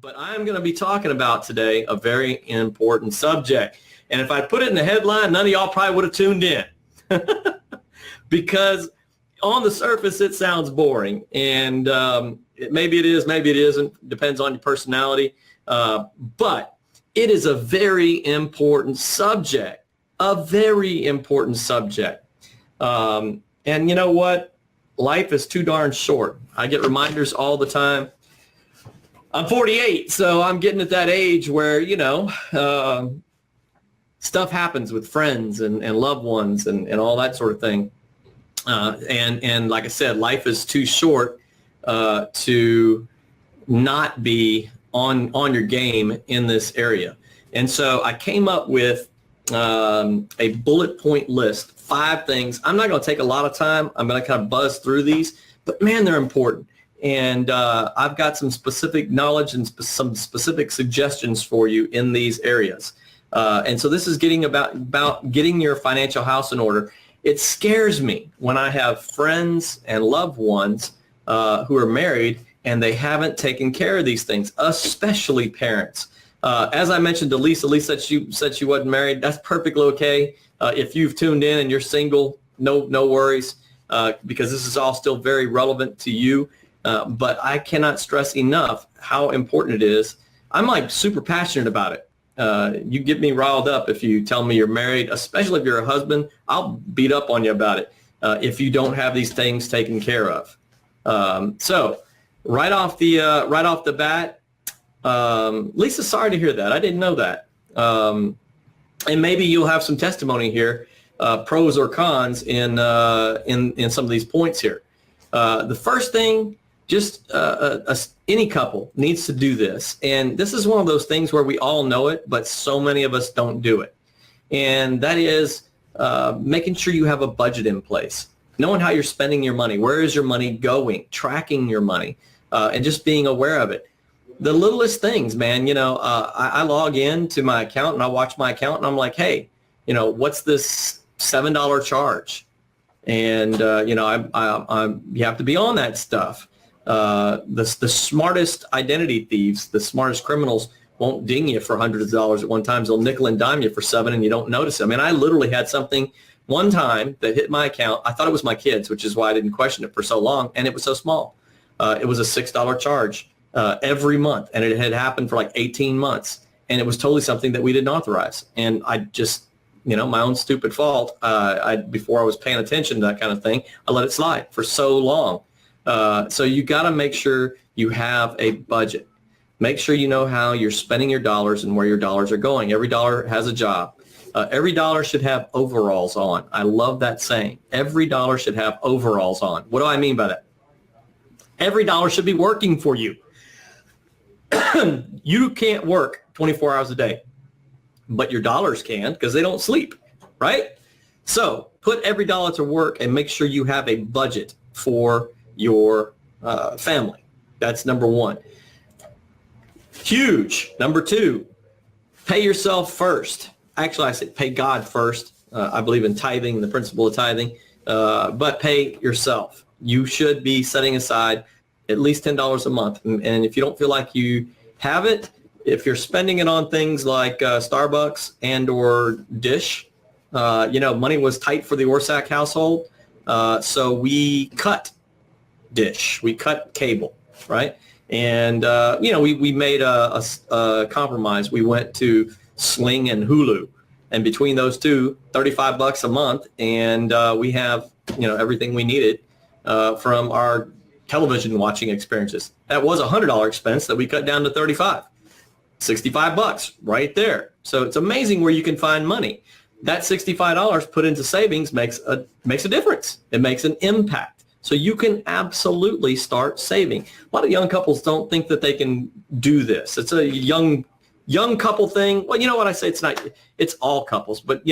but I'm going to be talking about today a very important subject. And if I put it in the headline, none of y'all probably would have tuned in because on the surface, it sounds boring. And maybe it is, maybe it isn't, depends on your personality. But it is a very important subject, And you know what? Life is too darn short. I get reminders all the time. I'm 48, so I'm getting at that age where, stuff happens with friends and loved ones and all that sort of thing. And like I said, life is too short to not be on your game in this area. And so I came up with a bullet point list, 5 things. I'm not going to take a lot of time. I'm going to kind of buzz through these, but man, they're important. And I've got some specific knowledge and some specific suggestions for you in these areas. And so this is getting about getting your financial house in order. It scares me when I have friends and loved ones who are married and they haven't taken care of these things, especially parents. As I mentioned to Lisa said she wasn't married. That's perfectly okay. If you've tuned in and you're single, no worries, because this is all still very relevant to you. But I cannot stress enough how important it is. I'm like super passionate about it. You get me riled up if you tell me you're married, especially if you're a husband. I'll beat up on you about it if you don't have these things taken care of. So right off the bat, Lisa, sorry to hear that. I didn't know that. And maybe you'll have some testimony here, pros or cons in some of these points here. The first thing, just any couple needs to do this. And this is one of those things where we all know it, but so many of us don't do it. And that is making sure you have a budget in place, knowing how you're spending your money. Where is your money going? Tracking your money and just being aware of it. The littlest things, man, I log in to my account and I watch my account and I'm like, hey, what's this $7 charge? And, you have to be on that stuff. The smartest identity thieves, the smartest criminals won't ding you for hundreds of dollars at one time. They'll nickel and dime you for $7 and you don't notice it. I mean, I literally had something one time that hit my account. I thought it was my kids, which is why I didn't question it for so long. And it was so small. It was a $6 charge every month. And it had happened for like 18 months. And it was totally something that we didn't authorize. And I just, my own stupid fault. Before I was paying attention to that kind of thing, I let it slide for so long. So you got to make sure you have a budget. Make sure you know how you're spending your dollars and where your dollars are going. Every dollar has a job. Every dollar should have overalls on. I love that saying. Every dollar should have overalls on. What do I mean by that? Every dollar should be working for you. You can't work 24 hours a day, but your dollars can because they don't sleep, right? So put every dollar to work and make sure you have a budget for your family. That's number 1. Huge. Number 2, pay yourself first. Actually, I say pay God first. I believe in tithing, the principle of tithing, but pay yourself. You should be setting aside at least $10 a month. And if you don't feel like you have it, if you're spending it on things like Starbucks and or Dish, money was tight for the Orsak household. So we cut Dish, we cut cable, right? And, we made a compromise. We went to Sling and Hulu. And between those two, $35 a month. And we have, everything we needed from our television watching experiences. That was a $100 expense that we cut down to $35. $65 right there. So it's amazing where you can find money. That $65 put into savings makes a difference. It makes an impact. So you can absolutely start saving. A lot of young couples don't think that they can do this. It's a young couple thing. Well, you know what I say? It's not. It's all couples. But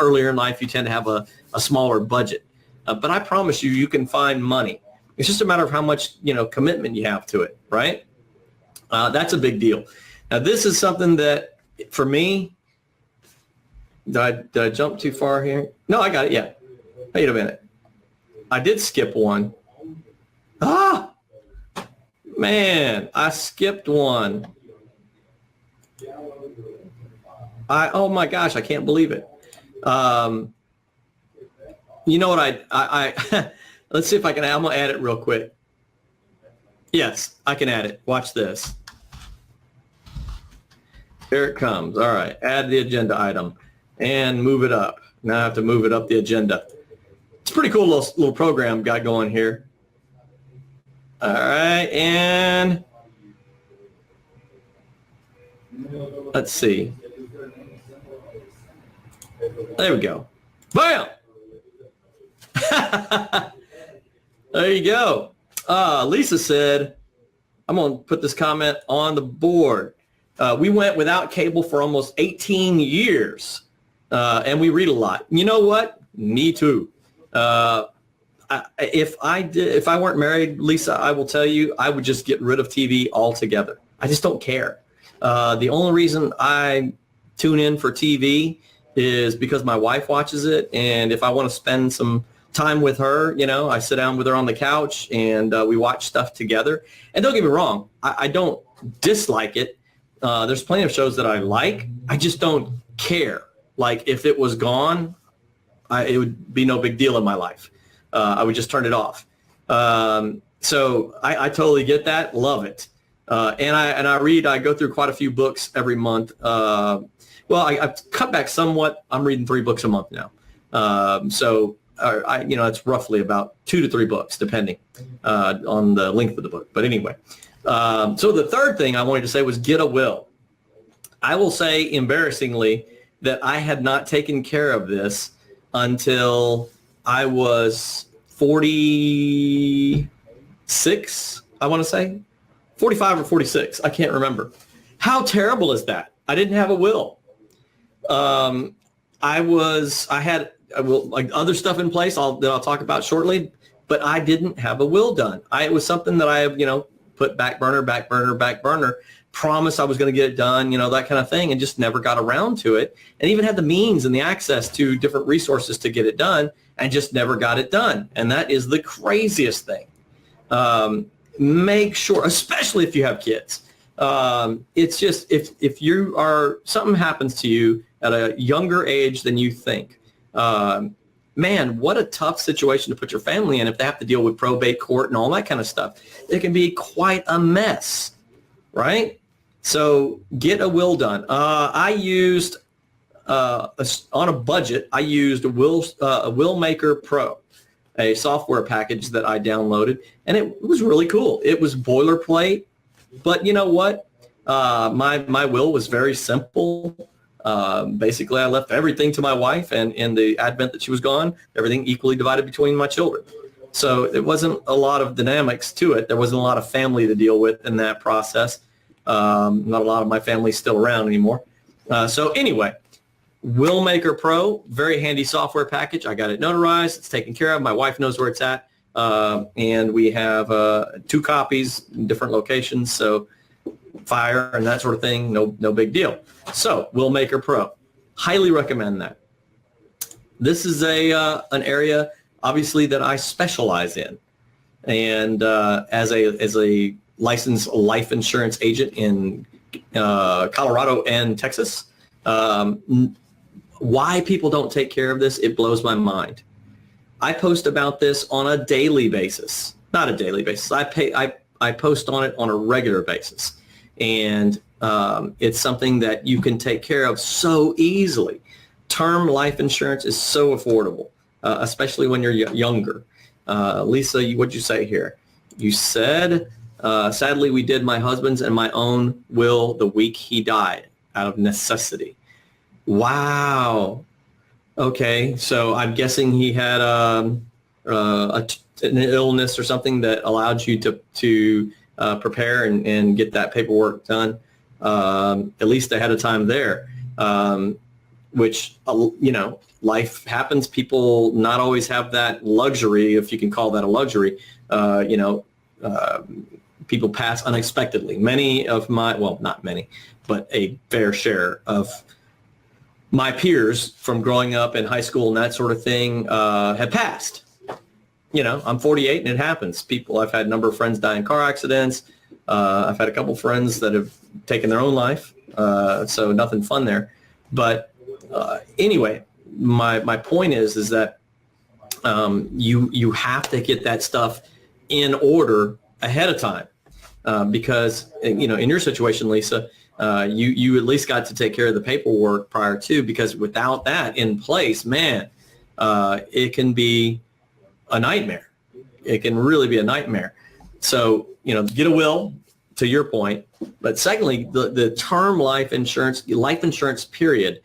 earlier in life, you tend to have a smaller budget. But I promise you can find money. It's just a matter of how much commitment you have to it, right? That's a big deal. Now, this is something that, for me, did I jump too far here? No, I got it. Yeah. Wait a minute. I did skip one. Man, I skipped one. Oh my gosh, I can't believe it. You know what I let's see if I can, I'm going to add it real quick. Yes, I can add it. Watch this. Here it comes. All right. Add the agenda item and move it up. Now I have to move it up the agenda. It's a pretty cool little program got going here. All right. And let's see. There we go. Bam! There you go. Lisa said, I'm going to put this comment on the board. We went without cable for almost 18 years, and we read a lot. You know what? Me too. If I weren't married, Lisa, I will tell you, I would just get rid of TV altogether. I just don't care. The only reason I tune in for TV is because my wife watches it, and if I want to spend some time with her, I sit down with her on the couch and we watch stuff together. And don't get me wrong, I don't dislike it. There's plenty of shows that I like. I just don't care. Like if it was gone, it would be no big deal in my life. I would just turn it off. So I totally get that. Love it. And I go through quite a few books every month. I've cut back somewhat. I'm reading 3 books a month now. It's roughly about 2 to 3 books, depending on the length of the book. But anyway, so the third thing I wanted to say was get a will. I will say, embarrassingly, that I had not taken care of this until I was 46, I want to say. 45 or 46, I can't remember. How terrible is that? I didn't have a will. I had like other stuff in place that I'll talk about shortly, but I didn't have a will done. It was something that I put back burner, promised I was going to get it done, that kind of thing, and just never got around to it, and even had the means and the access to different resources to get it done, and just never got it done. And that is the craziest thing. Make sure, especially if you have kids, it's just, if something happens to you at a younger age than you think, man, what a tough situation to put your family in if they have to deal with probate court and all that kind of stuff. It can be quite a mess, right? So get a will done. I used, on a budget, I used a Willmaker Pro, a software package that I downloaded, and it was really cool. It was boilerplate, but you know what? My will was very simple. Basically, I left everything to my wife, and in the advent that she was gone, everything equally divided between my children. So it wasn't a lot of dynamics to it. There wasn't a lot of family to deal with in that process. Not a lot of my family's still around anymore. So anyway, Willmaker Pro, very handy software package. I got it notarized. It's taken care of. My wife knows where it's at. And we have 2 copies in different locations. So fire and that sort of thing, no big deal. So Willmaker Pro, highly recommend that. This is an area obviously that I specialize in, and as a licensed life insurance agent in Colorado and Texas, why people don't take care of this, it blows my mind. I post about this on a daily basis, not a daily basis. I post on it on a regular basis. And it's something that you can take care of so easily. Term life insurance is so affordable, especially when you're younger. Lisa, what'd you say here? You said, sadly, we did my husband's and my own will the week he died out of necessity. Wow. Okay, so I'm guessing he had an illness or something that allowed you to prepare and get that paperwork done, at least ahead of time there, which, life happens. People not always have that luxury, if you can call that a luxury. People pass unexpectedly. Many of not many, but a fair share of my peers from growing up in high school and that sort of thing have passed. I'm 48 and it happens. I've had a number of friends die in car accidents. I've had a couple friends that have taken their own life. So nothing fun there. But anyway, my point is that you have to get that stuff in order ahead of time, because in your situation, Lisa, you at least got to take care of the paperwork prior to, because without that in place, man, it can be a nightmare. It can really be a nightmare. So get a will, to your point. But secondly, the term life insurance period.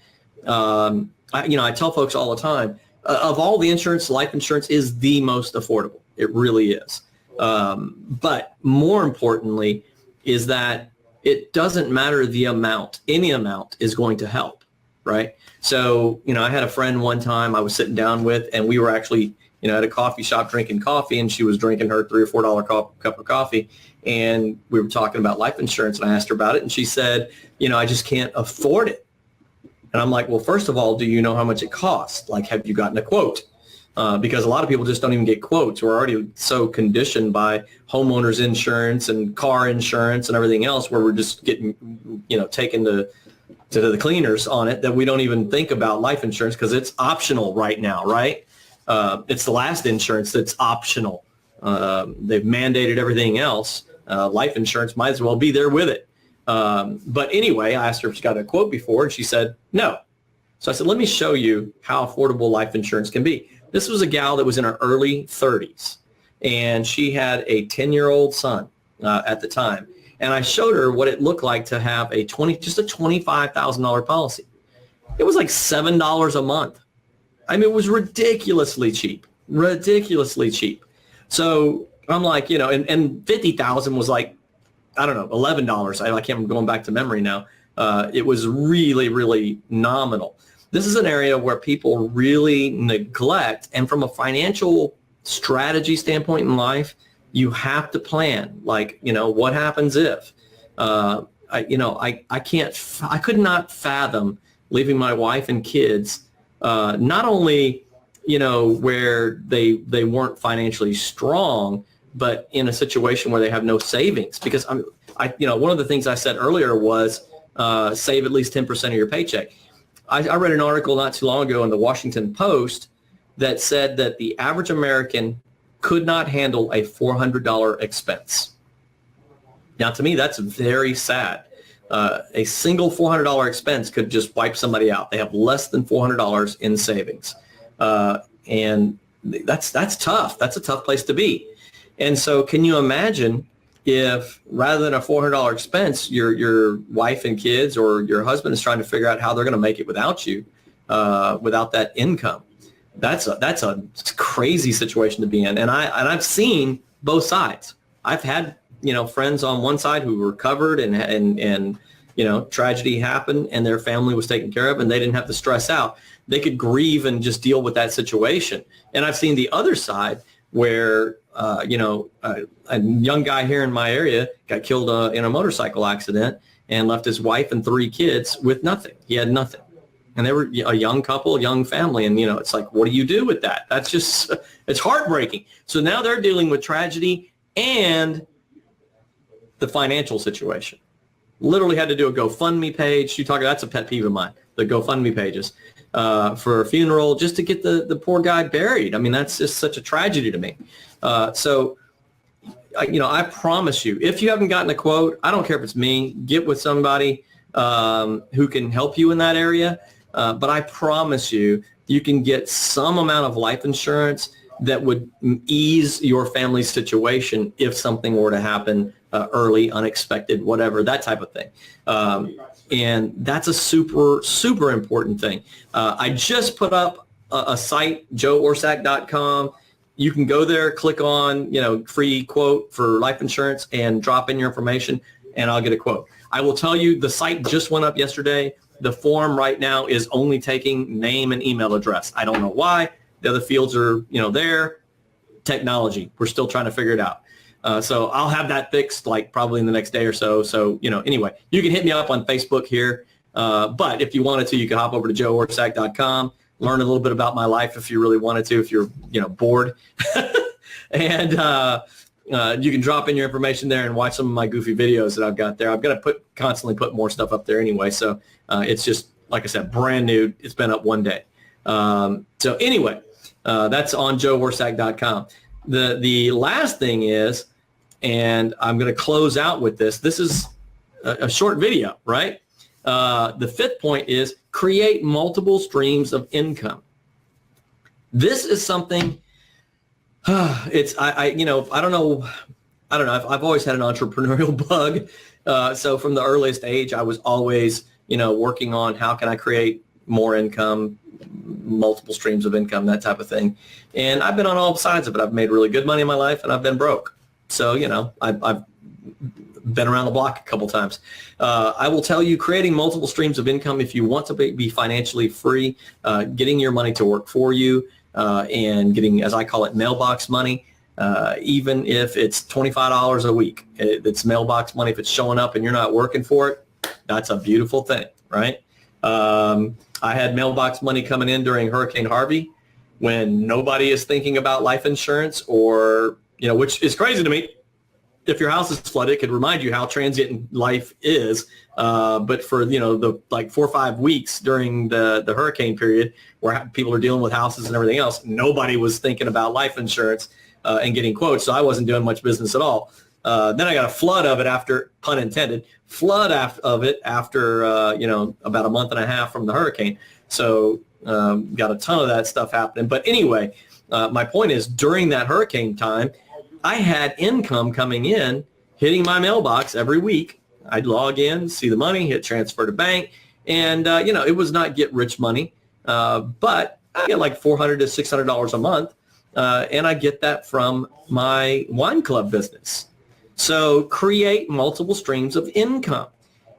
I tell folks all the time, of all the insurance, life insurance is the most affordable. It really is. But more importantly is that it doesn't matter the amount. Any amount is going to help, right? So, I had a friend one time I was sitting down with, and we were actually, at a coffee shop drinking coffee, and she was drinking her $3 or $4 cup of coffee. And we were talking about life insurance, and I asked her about it, and she said, I just can't afford it. And I'm like, well, first of all, do you know how much it costs? Like, have you gotten a quote? Because a lot of people just don't even get quotes. We're already so conditioned by homeowners insurance and car insurance and everything else, where we're just getting, taken to the cleaners on it, that we don't even think about life insurance because it's optional right now, right? It's the last insurance that's optional. They've mandated everything else. Life insurance might as well be there with it. But anyway, I asked her if she got a quote before, and she said no. So I said, let me show you how affordable life insurance can be. This was a gal that was in her early 30s, and she had a 10-year-old son at the time. And I showed her what it looked like to have just a $25,000 policy. It was like $7 a month. I mean, it was ridiculously cheap. So I'm like, and 50,000 was like, I don't know, $11. I can't remember, going back to memory now. It was really, really nominal. This is an area where people really neglect, and from a financial strategy standpoint in life, you have to plan. Like, what happens if? I could not fathom leaving my wife and kids, not only, where they weren't financially strong, but in a situation where they have no savings. Because one of the things I said earlier was save at least 10% of your paycheck. I read an article not too long ago in the Washington Post that said that the average American could not handle a $400 expense. Now, to me, that's very sad. A single $400 expense could just wipe somebody out. They have less than $400 in savings. And that's tough. That's a tough place to be. And so can you imagine if rather than a $400 expense, your wife and kids or your husband is trying to figure out how they're going to make it without you, without that income? That's a crazy situation to be in. And I've seen both sides. I've had, friends on one side who were covered and tragedy happened and their family was taken care of and they didn't have to stress out. They could grieve and just deal with that situation. And I've seen the other side where, a young guy here in my area got killed in a motorcycle accident and left his wife and 3 kids with nothing. He had nothing. And they were a young couple, a young family. And, it's like, what do you do with that? That's just, it's heartbreaking. So now they're dealing with tragedy and the financial situation. Literally had to do a GoFundMe page. That's a pet peeve of mine, the GoFundMe pages for a funeral just to get the poor guy buried. I mean, that's just such a tragedy to me. So I promise you, if you haven't gotten a quote, I don't care if it's me, get with somebody who can help you in that area. But I promise you, you can get some amount of life insurance that would ease your family's situation if something were to happen early, unexpected, whatever, that type of thing. And that's a super, super important thing. I just put up a site, joeorsack.com. You can go there, click on, free quote for life insurance and drop in your information and I'll get a quote. I will tell you, the site just went up yesterday. The form right now is only taking name and email address. I don't know why. The other fields are, there. Technology. We're still trying to figure it out. So I'll have that fixed like probably in the next day or so. So, anyway, you can hit me up on Facebook here. But if you wanted to, you can hop over to joeorsack.com, learn a little bit about my life if you really wanted to, if you're, bored. And You can drop in your information there and watch some of my goofy videos that I've got there. I'm going to constantly put more stuff up there anyway. So it's just, like I said, brand new. It's been up one day. So anyway, that's on joeorsak.com. The last thing is, and I'm going to close out with this. This is a short video, right? The fifth point is create multiple streams of income. This is something. I don't know. I've always had an entrepreneurial bug. So from the earliest age, I was always, working on how can I create more income, multiple streams of income, that type of thing. And I've been on all sides of it. I've made really good money in my life, and I've been broke. So, I've been around the block a couple times. I will tell you, creating multiple streams of income, if you want to be financially free, getting your money to work for you, and getting, as I call it, mailbox money, even if it's $25 a week. It's mailbox money. If it's showing up and you're not working for it, that's a beautiful thing, right? I had mailbox money coming in during Hurricane Harvey when nobody is thinking about life insurance, or, which is crazy to me. If your house is flooded, it could remind you how transient life is. But for, the 4 or 5 weeks during the hurricane period where people are dealing with houses and everything else, nobody was thinking about life insurance and getting quotes. So I wasn't doing much business at all. Then I got a flood of it after, pun intended, of it after, about a month and a half from the hurricane. So got a ton of that stuff happening. But anyway, my point is, during that hurricane time, I had income coming in, hitting my mailbox every week. I'd log in, see the money, hit transfer to bank. And, it was not get rich money, but I get like $400 to $600 a month. And I get that from my wine club business. So create multiple streams of income.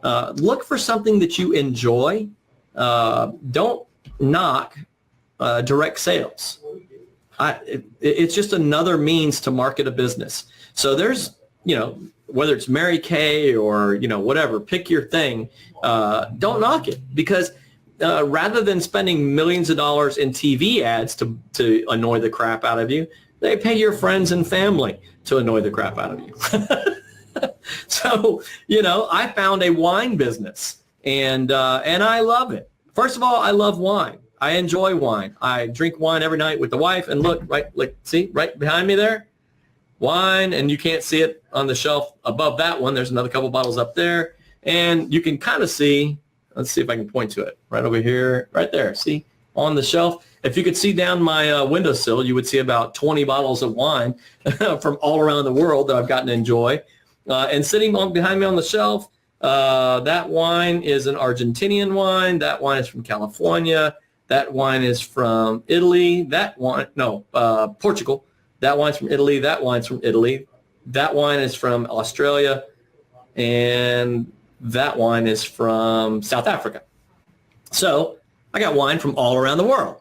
Look for something that you enjoy. Don't knock direct sales. It's just another means to market a business. So there's, whether it's Mary Kay or, whatever, pick your thing. Don't knock it, because rather than spending millions of dollars in TV ads to annoy the crap out of you, they pay your friends and family to annoy the crap out of you. So, I found a wine business, and I love it. First of all, I love wine. I enjoy wine. I drink wine every night with the wife, and look, see right behind me there, wine, and you can't see it on the shelf above that one. There's another couple bottles up there, and you can kind of see, let's see if I can point to it, right over here, right there, see, on the shelf. If you could see down my windowsill, you would see about 20 bottles of wine from all around the world that I've gotten to enjoy. And sitting behind me on the shelf, that wine is an Argentinian wine. That wine is from California. That wine is from Italy. Portugal. That wine's from Italy. That wine's from Italy. That wine is from Australia. And that wine is from South Africa. So I got wine from all around the world.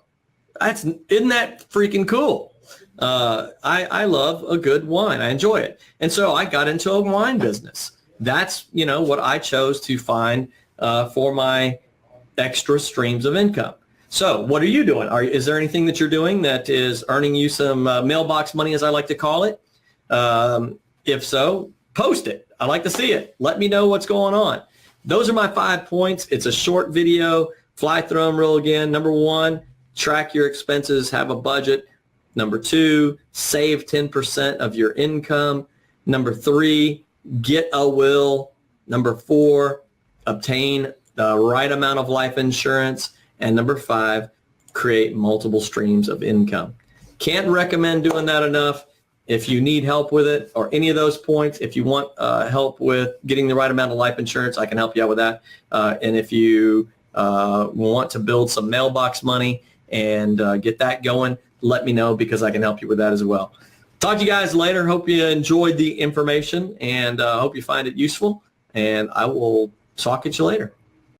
Isn't that freaking cool? I love a good wine. I enjoy it. And so I got into a wine business. That's, what I chose to find for my extra streams of income. So what are you doing? Is there anything that you're doing that is earning you some mailbox money, as I like to call it? If so, post it. I like to see it. Let me know what's going on. Those are my 5 points. It's a short video. Fly through them real again. Number 1, track your expenses, have a budget. Number 2, save 10% of your income. Number 3, get a will. Number 4, obtain the right amount of life insurance. And number 5, create multiple streams of income. Can't recommend doing that enough. If you need help with it, or any of those points, if you want help with getting the right amount of life insurance, I can help you out with that. And if you want to build some mailbox money and get that going, let me know, because I can help you with that as well. Talk to you guys later. Hope you enjoyed the information, and hope you find it useful. And I will talk at you later.